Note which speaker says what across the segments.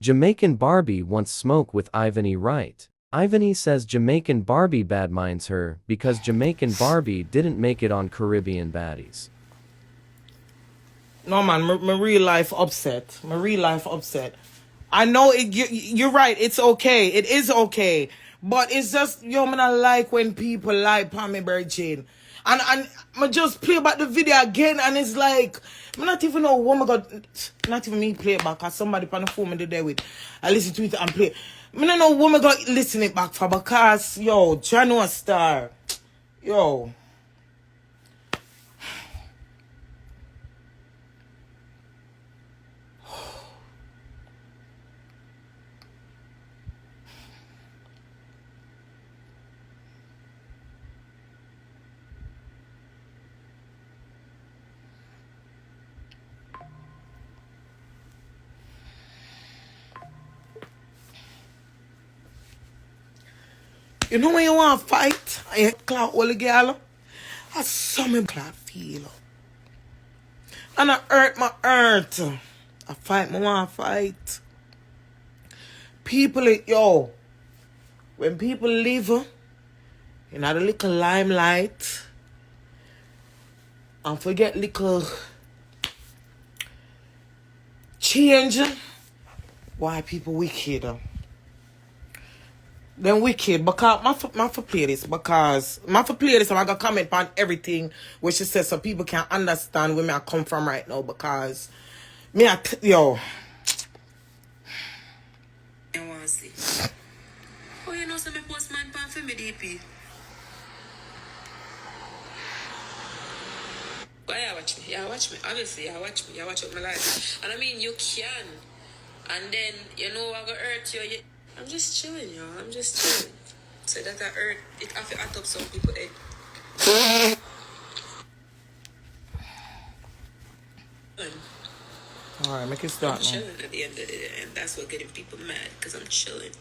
Speaker 1: Jamaican Barbie wants smoke with Ivany Wright. Ivany says Jamaican Barbie badminds her because Jamaican Barbie didn't make it on Caribbean Baddies.
Speaker 2: No man, my real life upset. My real life upset. I know you're right. It's okay. It is okay. But it's just, yo, man, I like when people lie upon me, Virgin. And I just play back the video again, and it's like, I not even know what not even me play it back, because somebody on the phone me there with, I listen to it and play. I don't know what I got listen it back for, because, yo, January Star, yo. You know when you want to fight and you clap all the girl? I saw me clap feel. And I hurt my hurt. I fight, I want to fight. People, yo, when people live in a little limelight and forget little change, why people wicked? Then wicked, because my for play this, because my for play this, and I got comment on everything where she says so people can understand where I come from right now, because me yo.
Speaker 3: I want to see. Oh, you know, so me post man pan for me DP. Why you watch me? Yeah, watch me. Obviously, you watch me. You watch up my life. And I mean, you can. And then, you know, I go hurt you. I'm just chilling, y'all. I'm just chilling. So that I hurt, it have to add up some people head.
Speaker 2: Alright, make it start
Speaker 3: I'm chilling at the end of the day, and that's what getting people mad, because I'm chilling.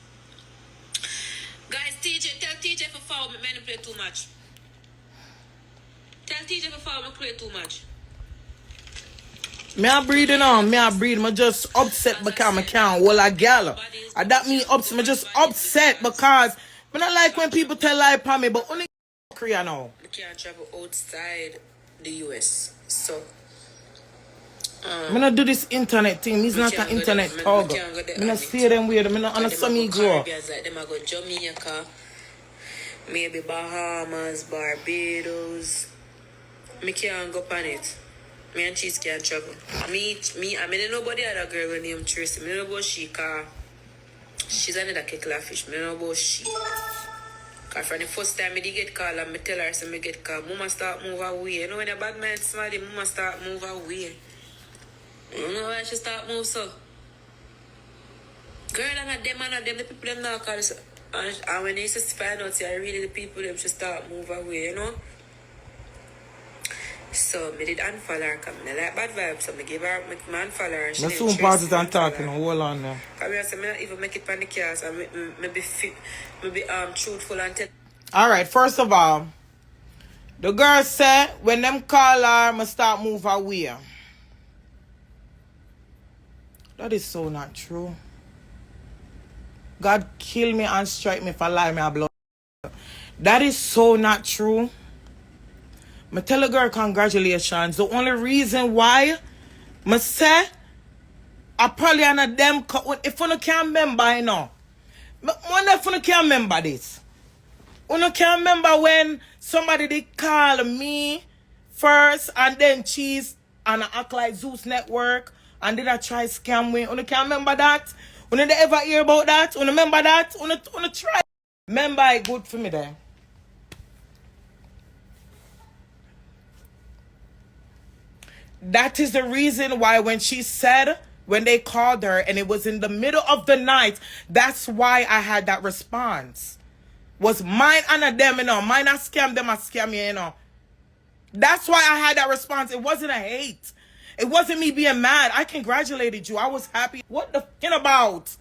Speaker 3: Guys, tell TJ for follow me, man, play too much. Tell TJ for follow me, play too much.
Speaker 2: Me I breathe on, me I breathe. Me just upset because I can't hold a gal. And that me upset. Me just upset because I don't like when people tell lie upon me, but only Korea now.
Speaker 3: I can't travel outside the US, so
Speaker 2: I not do this internet thing. Me's not an internet talker. I not see them weird. I not understand me grow.
Speaker 3: Like them I go Jamaica, maybe Bahamas, Barbados. Me can't go on it. Me and Cheese can't travel. Me, I mean, nobody other girl with name Tracy. Me don't know about she, cause she's another kettle of fish. Me don't know about she. Cause from the first time I did get called and me tell her, so me get called, Mama start move away. You know when a bad man smile, Mama start move away. You know why she start move so? Girl, and them, the people them now call us. And when they used to find out, say, really the people them should start move away, you know? So, me did unfollow her, because I like bad vibes, so I give her, me unfollow her.
Speaker 2: Let's soon pause it and talking, hold on now.
Speaker 3: Because I say, I even make it on the cast, and maybe truthful and tell.
Speaker 2: Alright, first of all, the girl said, when them call her, I start move away. That is so not true. God kill me and strike me if I lie me a blood. That is so not true. I tell a girl congratulations. The only reason why I say I probably an of them if you can't remember, you know. I wonder if you can't remember this. You can't remember when somebody did call me first and then Cheese and I act like Zeus Network and then I try scam me. You can't remember that? You never ever hear about that? You remember that? You try. Remember it good for me there. That is the reason why when she said, when they called her and it was in the middle of the night, that's why I had that response. Was mine and them, you know. Mine I scam them, I scam you, you know. That's why I had that response. It wasn't a hate. It wasn't me being mad. I congratulated you. I was happy. What the f***ing about?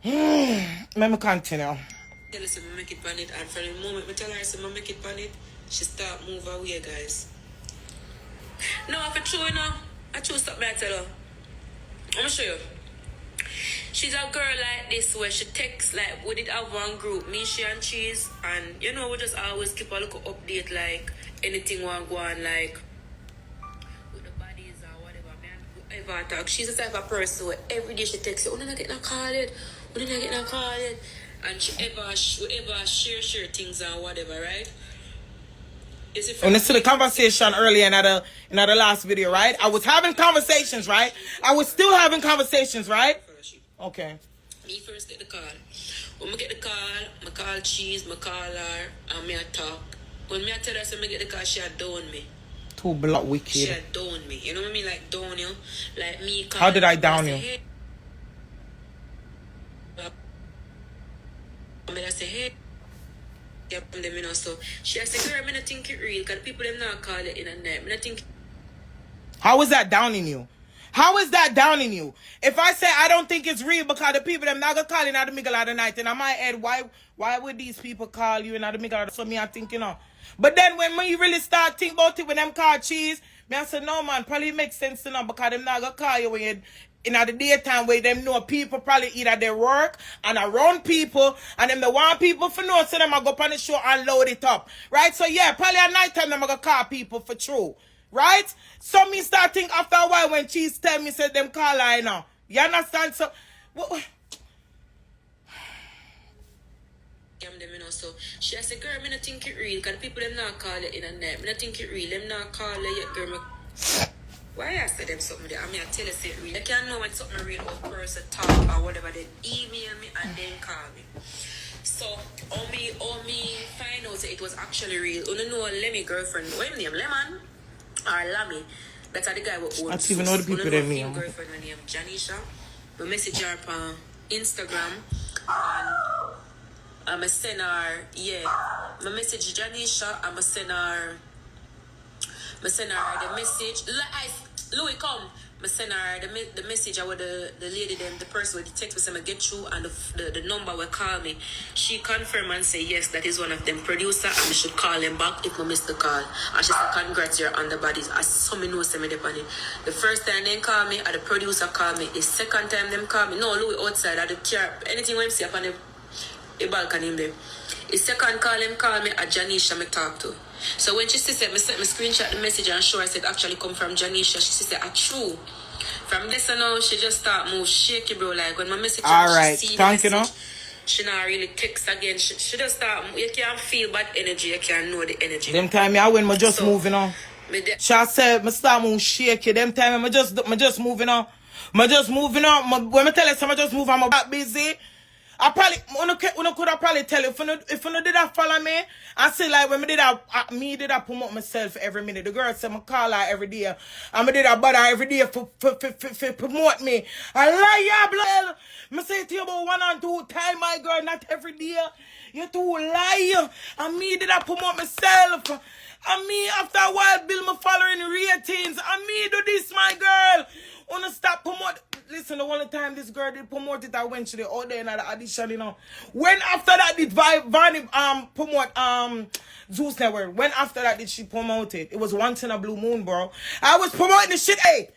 Speaker 2: Let me continue.
Speaker 3: Tell us if I make it on it, and from the moment I tell her if I make it on it, she start move away, guys. No, if it's true, you know, I choose something I tell her. I'm gonna show you. She's a girl like this where she texts like we did have one group, me, she and Cheese, and you know we just always keep a little update like anything want go on like with the baddies or whatever. Man, ever talk. She's the type of person where every day she texts you, oh, not getting a call it, oh, not getting a call it, and she ever share things and whatever, right?
Speaker 2: When I see the conversation earlier in the last video, right? I was having conversations, right? I was still having conversations, right? Okay.
Speaker 3: Me first get the call. When I get the call, I call Cheese, I call her, and me I talk. When me I tell her so I get the call, she had down me.
Speaker 2: Too block wicked.
Speaker 3: She had down me. You know what I mean? Like down you. Like me call.
Speaker 2: How did I down you?
Speaker 3: Hey. I say, hey. Yeah, from them, you know, so she said, girl, I don't think it real, because people them not call it in a night. I don't think.
Speaker 2: How is that downing you? How is that downing you? If I say I don't think it's real because the people them not gonna call in at the middle of the night, and I might add, why would these people call you in at the middle of the night? So me I think, you know. But then when me really start think about it, when them call Cheese, me I say, no man, probably makes sense to know because them not gonna call you when you in the daytime where them know people probably either they work and around people and them they want people for know so them I go up on the show and load it up. Right? So yeah, probably at night time them I gonna call people for true. Right? So me start think after a while when Cheese tell me say them call I now. You understand? So what?
Speaker 3: Them, you know, so she said, girl, I don't think it real because people them not call it in a night. I don't think it real. Them not call it yet, girl. Why I said them something there? I mean, I tell you say real. You can't know when something real or person talk or whatever. They email me and then call me. So, on me find out that it was actually real. You know, Lemmy girlfriend. What name? Lemon or Lammy? That's the guy who owns.
Speaker 2: I don't even know the people that name.
Speaker 3: Girlfriend named Janisha. I message her on Instagram and I send her. Yeah, I message Janisha. I send her the message. Louis, come. I send her the message with the lady, the person with the text, I get through, and the number will call me. She confirm and say, yes, that is one of them producer, and I should call them back if I miss the call. And she said, congrats, you're on the Baddies. As some know, send me the money. The first time they call me, or the producer call me. The second time them call me, no, Louis outside, at the car, anything when I see up on the balcony in there. The second call him call me, at Janisha me talk to. So when she said, me screenshot the message and show I said actually come from Janisha, she said, true. From this and now, she just start move shaky, bro. Like when my message,
Speaker 2: alright,
Speaker 3: she see
Speaker 2: thank you,
Speaker 3: message, she not really text again. She just start, you can't feel bad energy, you can't know the energy.
Speaker 2: Them time I when me just moving on. She said, me start move shaky. Them time me just moving on. Me just moving on. When me tell her, I just move, I'm back busy. I probably, could have probably tell you, if you did that follow me, I say like when me did that promote myself every minute. The girl said, I call her every day. And me did that bother every day for promote me. I lie, yeah, blood. Me say to you about 1 and 2 times, my girl, not every day. You too lie. And me did that promote myself. And me, after a while, build my following ratings. And me do this, my girl. Wanna stop promote. Listen, the only time this girl did promote it, I went to the other end of the audition, you know. When after that did Ivany promote Zeus Network? When after that did she promote it? It was once in a blue moon, bro. I was promoting the shit, hey.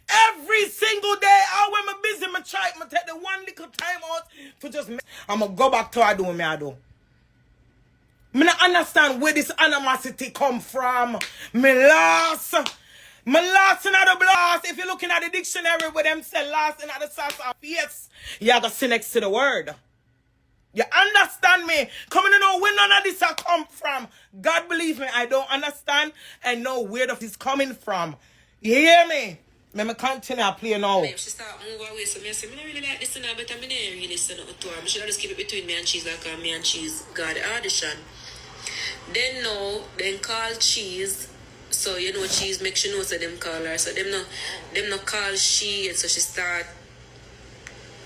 Speaker 2: Every single day, when I'm busy, I try, I take the one little time out for just I'ma go back to I do me I do. Me not understand where this animosity come from. Me lost. My last in the blast. If you're looking at the dictionary where them say last in the source of yes, you have to see next to the word. You understand me? Coming to know where none of this come from. God believe me, I don't understand and know where this coming from. You hear me? Let me continue to play now.
Speaker 3: She start move away, so I say, I really like this now, but I don't really listen to her. I should just keep it between me and Cheese, like me and Cheese got the audition. Then call Cheese. So you know Cheese make sure know so them call her. So them no call she, and so she start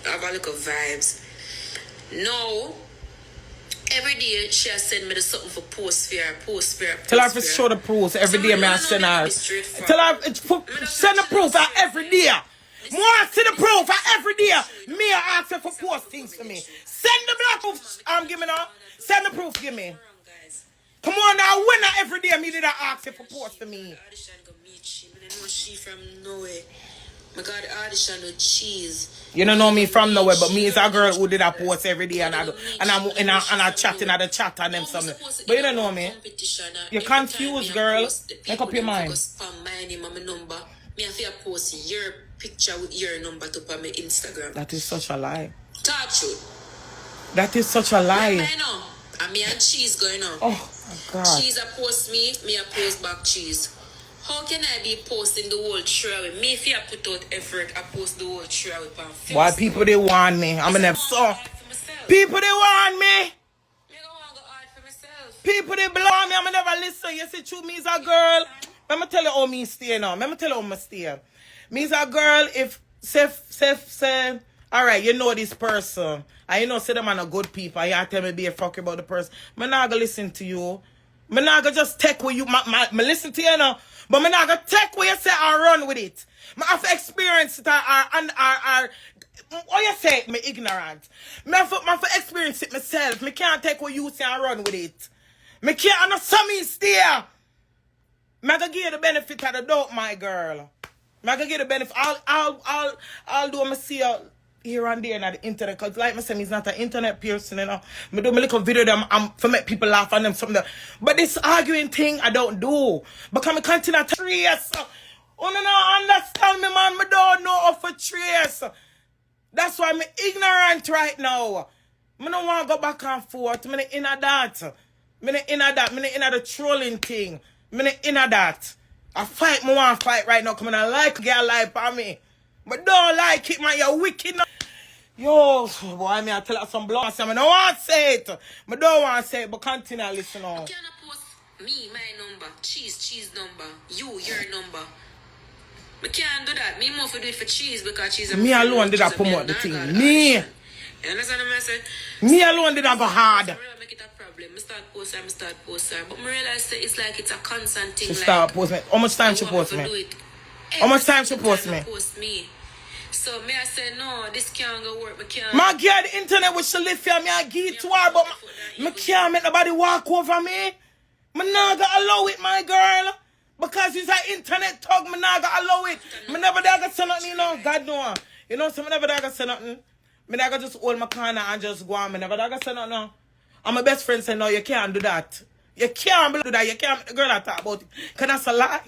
Speaker 3: have a look of vibes. Now every day she has send me the something for post fair.
Speaker 2: Tell her to show the proofs every day, man. Send her. Tell her send the proof every day. More see the proof every day. Me I ask her for post things for me. Send the black proof. Give me now. Send the proof. Give me. Come on now, when every day me did I ask you for post to me.
Speaker 3: She from nowhere. I got the audition with Cheese.
Speaker 2: You don't know me from nowhere, but me is a girl who did a post every day and I chat in the chat and them something. But you don't know me. You're confused, girl. Make up your mind.
Speaker 3: Me have to post your picture with your number to put my Instagram.
Speaker 2: That is such a lie.
Speaker 3: Talk truth.
Speaker 2: That is such a lie.
Speaker 3: I know. And me and Cheese going on.
Speaker 2: Oh my God.
Speaker 3: Cheese a post me a post back Cheese. How can I be posting the whole trail? Me if you put out effort, I post the whole trail with my face.
Speaker 2: Why people they want me? I'm never so. People they want me.
Speaker 3: Me don't want to go hard for myself.
Speaker 2: People they blow me. I'm never listen. You see, true me is a girl. Let me tell you how me stay now. Let me tell you how me stay. Me is a girl. If say, all right, you know this person. And you know, say them are no good people. And you tell me be a fuck about the person. Me not gonna listen to you. Me not gonna just take what you. Me listen to you now. But me not gonna take what you say and run with it. Me have to experience it what you say, me ignorant. Me have to experience it myself. Me can't take what you say and run with it. Me can't understand me stay. Me gonna give you the benefit of the doubt, my girl. Me gonna give you the benefit. I'll do what I see here and there on the internet. Cause like I said, he's not an internet person, you know. Me do my little video them for make people laugh on them something. But this arguing thing I don't do. Because I continue to trace. Oh no, understand me, man. Me don't know how to trace. That's why I'm ignorant right now. I don't want to go back and forth. I'm not in that. I'm not in that. I'm not in the trolling thing. I'm not in that. I fight, I want to fight right now. Because I like girl life for me. But don't like it, man. You're wicked. Yo, boy, I tell you some blood. I don't want to say it. I don't want to say it, but continue to listen on.
Speaker 3: You cannot post me, my number. Cheese number. Your number. I can't do that. Me more for do it for Cheese because Cheese.
Speaker 2: Me alone did I promote the thing. Me.
Speaker 3: You understand what I'm saying?
Speaker 2: Me alone did I go hard.
Speaker 3: I make it a problem. I start post her. But I realize that it's like it's a constant thing.
Speaker 2: She start post me. How much time she post me? How much time she post me?
Speaker 3: So me I say no, this can't go work. Me can't.
Speaker 2: My girl, the internet with she live here, me I give it to her, but me can't make nobody walk over me. Me not gonna allow it, my girl. Because it's an internet talk, me not gonna allow it. Me never gonna say nothing, you know. God know. You know, so me never gonna say nothing. Me never just hold my corner and just go on. Me never gonna say nothing. No. And my best friend said, no, you can't do that. You can't do that. You can't make the girl that talk about it. Because that's a lie.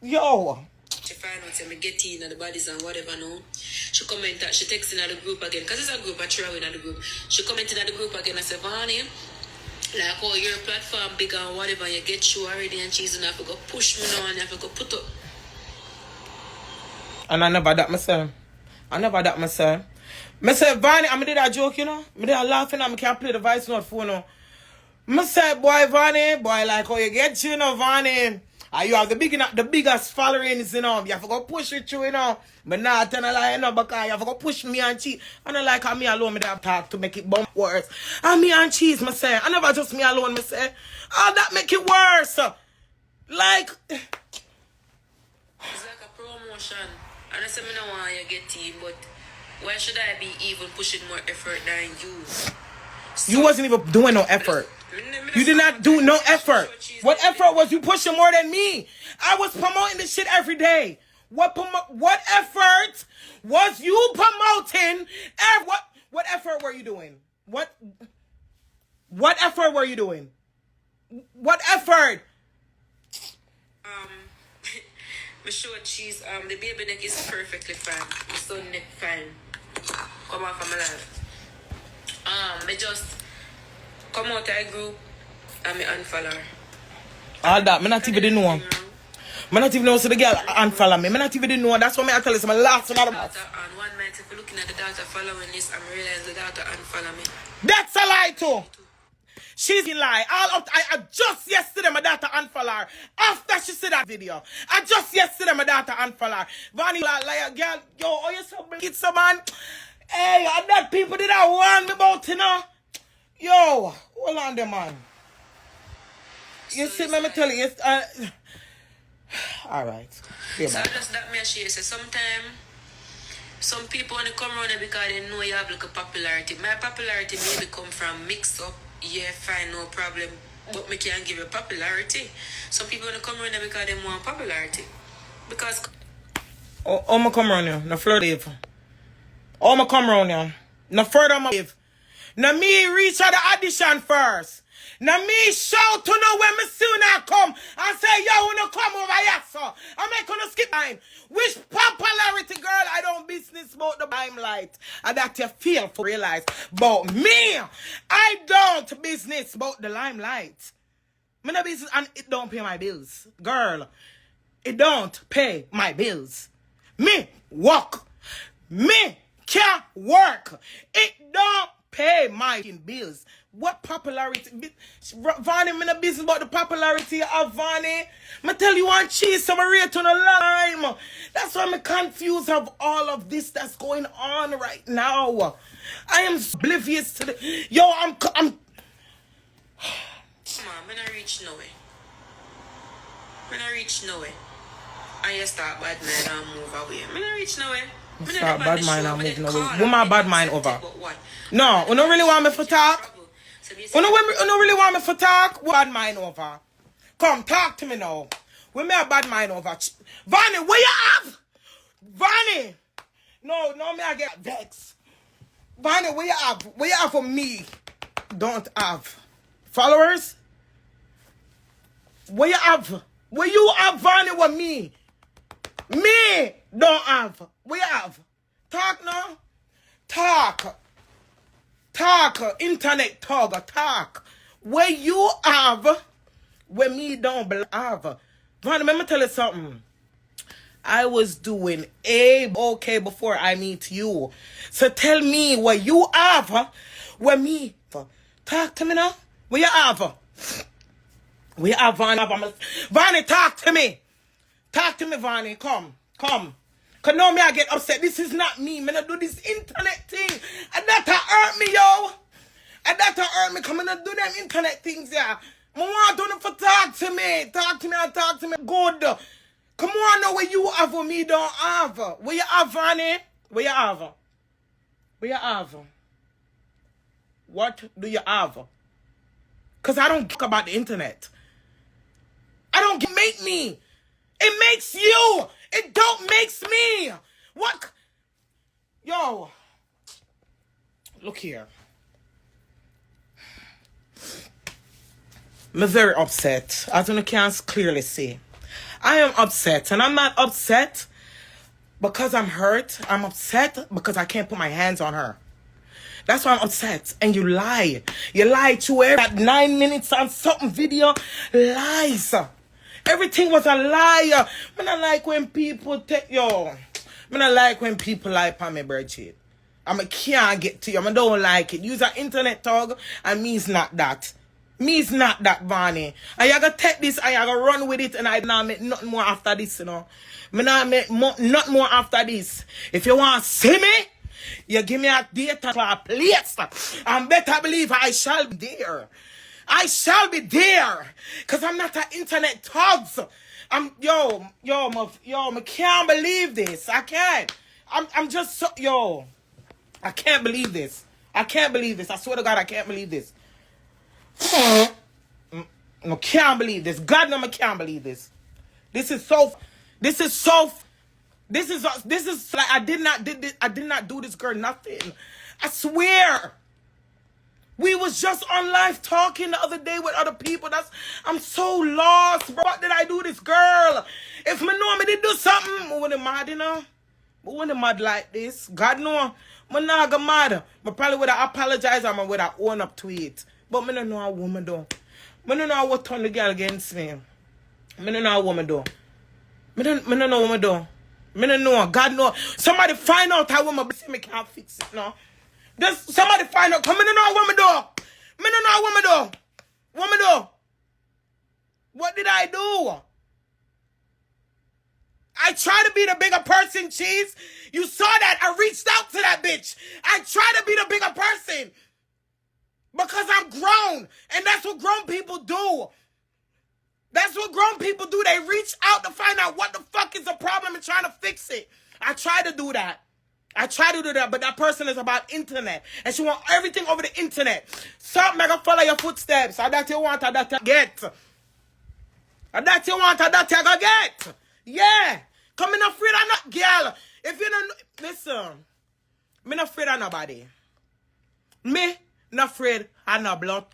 Speaker 2: Yo.
Speaker 3: She find out me get in the Baddies and whatever now. She comment that she texts in the group again. Because it's a group, I try in the group. She comment in the group again and say, Vani, like, oh, your platform big and whatever, you get you already and she's gonna have to go push me now and you have to go put up.
Speaker 2: And I never that myself. Me say, Vani, I did that joke, you know. Me did a laughing and I can't play the voice note phone now. Me say, boy, Vani, boy, like, oh, you get you know, Vani. You have the biggest followings, you know. You have to go push it through, you know. But now I tell a lie, you know, because you have to go push me and cheese. I don't like how me alone me that talk to make it bump worse. And me and cheese, me say. I never just me alone, me say. Oh, that make it worse. Like.
Speaker 3: It's like a promotion. And I say, me no want you get in, but why should I be even pushing more effort than you? So,
Speaker 2: you wasn't even doing no effort. You did not do no effort. What effort was you pushing more than me? I was promoting this shit every day. What effort was you promoting? What effort were you doing? What effort were you doing? What effort?
Speaker 3: Me sure Cheese, the baby neck is perfectly fine. The son neck fine. Come off from my life. Me just come out of a group and me unfollow her.
Speaker 2: All that, me not even know. Me not even know so the girl unfollow me. Me not even know. That's what I tell you. My last one.
Speaker 3: And one night, if you're looking at the daughter following this, I'm realizing the daughter unfollow me.
Speaker 2: That's a lie too. She's in lie. I just yesterday my daughter unfollow her. After she said that video. I just yesterday my daughter unfollow her. Vani like girl, yo, oh you so big so man. Hey, and that people did I warn me about, you know. Yo, hold on there, man. You
Speaker 3: So
Speaker 2: see, let me tell you, it's, all right.
Speaker 3: So just that me share say sometimes some people when they come around because they know you have like a popularity. My popularity maybe come from mix up, yeah, fine, no problem. But me can't give you popularity. Some people when they come around because they want popularity. Because
Speaker 2: Oh, I'ma come around here. No further if. Oh, I'ma come around here. No further I'ma if. Now me reach out the audition first. Now me shout to know when me soon I come and say, yo, wanna come over here, sir. I'm not gonna skip time. Which popularity, girl, I don't business about the limelight. And that you feel for realize. But me, I don't business about the limelight. Me no business and it don't pay my bills. Girl, it don't pay my bills. Me work. Me can't work. It don't pay my bills. What popularity? Vani, me no business about the popularity of Vani. Me tell you one cheese, some rate on the lime. That's why I'm confused of all of this that's going on right now. I am oblivious to the... Yo, I'm...
Speaker 3: Mom, when I reach nowhere. When I reach nowhere. I just start bad mind and move away. When I reach nowhere.
Speaker 2: Start bad mind and move away. Who my bad mind over? No, you don't really want me for talk? You don't really want me for talk? What bad mind over? Come, talk to me now. We may have bad mind over. Vani, where you have? Vani! No, me I get vexed. Vani, where you have? Where you have for me? Don't have. Followers? Where you have? Where you have Vani with me? Me don't have. Where you have? Talk now. Talk. Internet talk. Where you have, where me don't have. Vani, let me tell you something. I was doing okay before I meet you. So tell me what you have, where me. Talk to me now. Where you have? We have Vani. Vani, talk to me. Talk to me, Vani. Come. Cause now me I get upset. This is not me. Me not do this internet thing. And that hurt me, yo. And that hurt me. Come on and do them internet things, yeah. I want them for talk to me. Talk to me good. Come on now, where you have for me don't have. Where you have, Vani? Where you have? What do you have? Cause I don't talk about the internet. I don't make me. It makes you. It don't makes me. What? Yo. Look here. I'm very upset. As you can clearly see. I am upset. And I'm not upset because I'm hurt. I'm upset because I can't put my hands on her. That's why I'm upset. And you lie. You lie to her. That 9 minutes on something video. Lies. Everything was a lie. I don't like when people take yo. I don't like when people lie upon me, bird. I can't get to you. I don't like it. Use an internet talk and me's not that. Me's not that, Vani. I gotta take this, I gotta run with it, and I not make nothing more after this, you know. I not make nothing more after this. If you want to see me, you give me a data place. And better believe I shall be there. I shall be there. Because I'm not an internet thugs. I can't believe this. I can't. I'm just so, yo. I can't believe this. I swear to God, I can't believe this. I can't believe this. God, no, I can't believe this. This is like I did not do this girl nothing. I swear. We was just on live talking the other day with other people. I'm so lost, bro. What did I do this girl? If me know me did do something, I wouldn't mad, you know. I wouldn't mad like this. God know, me not get mad. I probably would have apologized or I would have owned up to it. But me don't know how a woman do. Me don't know what turn the girl against me. Me don't know how a woman do. Me don't know what me do. Me don't know. God know. Somebody find out how woman say me can't fix it, no. Just somebody find out. Come me don't know what me do. Me don't know what me do. What me do? What did I do? I try to be the bigger person, Cheese. You saw that. I reached out to that bitch. I try to be the bigger person. Because I'm grown. And that's what grown people do. That's what grown people do. They reach out to find out what the fuck is the problem and trying to fix it. I try to do that. But that person is about internet. And she want everything over the internet. Something I can follow your footsteps. And that you want, and that you get. And that you want, and that you gonna get. Yeah. Come in afraid of not girl. If you don't listen, me not afraid of nobody. Me not afraid of no blood.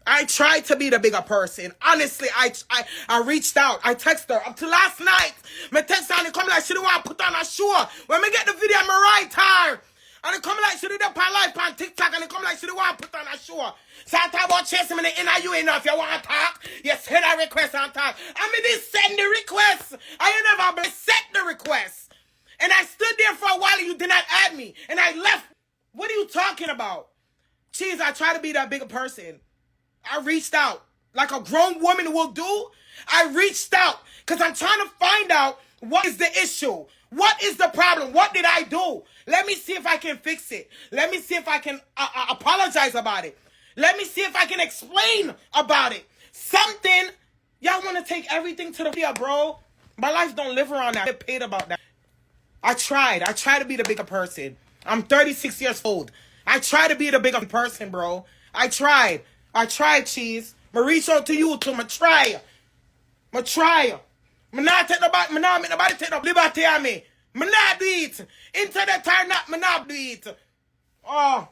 Speaker 2: I tried to be the bigger person. Honestly, I reached out. I texted her up to last night. Me text her and it come like she didn't want to put on a show. When me get the video, me write her. And it come like she did up her life on TikTok and it come like she didn't want to put on a show. So I talk about chasing me in the inner you enough. If you want to talk, you send a request and talk. I mean, they send the request. I never set the request. And I stood there for a while and you did not add me. And I left. What are you talking about? Jeez, I try to be that bigger person. I reached out like a grown woman will do. I reached out because I'm trying to find out what is the issue. What is the problem? What did I do? Let me see if I can fix it. Let me see if I can apologize about it. Let me see if I can explain about it. Something. Y'all want to take everything to the video, bro. My life don't live around that. I get paid about that. I tried. I try to be the bigger person. I'm 36 years old. I try to be the bigger person, bro. I tried, Cheese. I reach out to you to try. Me not take nobody, me not make nobody take no liberty on me. Me not do it. Internet or not, me not do it. Oh.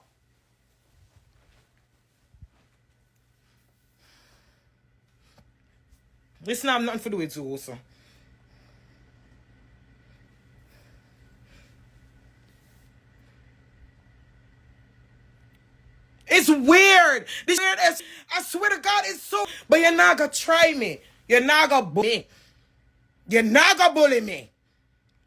Speaker 2: This not have nothing to do with you also. It's weird. This weird as I swear to God, it's so. But you're not gonna try me. You're not gonna bully me. You're not gonna bully me.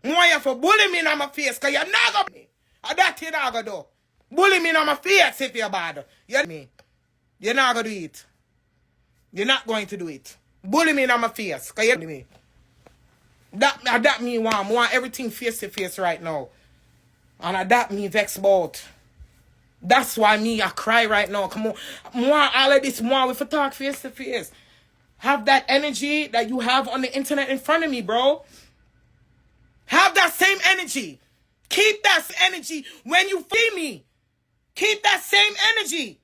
Speaker 2: Why you for bully me in my face? Cause you're not gonna bully me. That's you're not gonna do. Bully me in my face if you're bad. You're not gonna do it. You're not going to do it. Bully me in my face. Cause you're me. That me want everything face to face right now. And that me vex about. That's why me, I cry right now. Come on. All of this, we for talk face to face. Have that energy that you have on the internet in front of me, bro. Have that same energy. Keep that energy when you see me. Keep that same energy.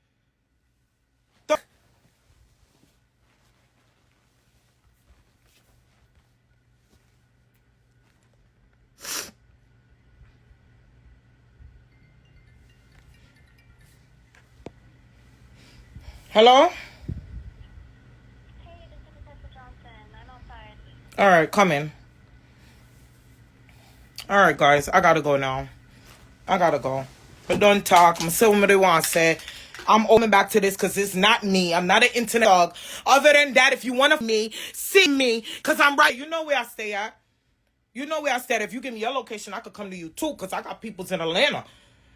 Speaker 2: Hello?
Speaker 4: Hey, this is Professor Johnson. I'm outside.
Speaker 2: All right, come in. All right, guys, I gotta go now. I gotta go. But don't talk. I'm gonna say what they want to say. I'm open back to this because it's not me. I'm not an internet dog. Other than that, if you want to me, see me because I'm right. You know where I stay at. You know where I stay at. If you give me your location, I could come to you too because I got peoples in Atlanta.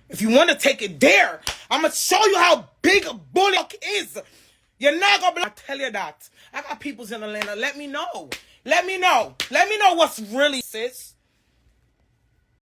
Speaker 2: If you want to take it there, I'm going to show you how big a bully is. You're not going to believe. I tell you that. I got peoples in Atlanta. Let me know. Let me know. Let me know what's really, sis.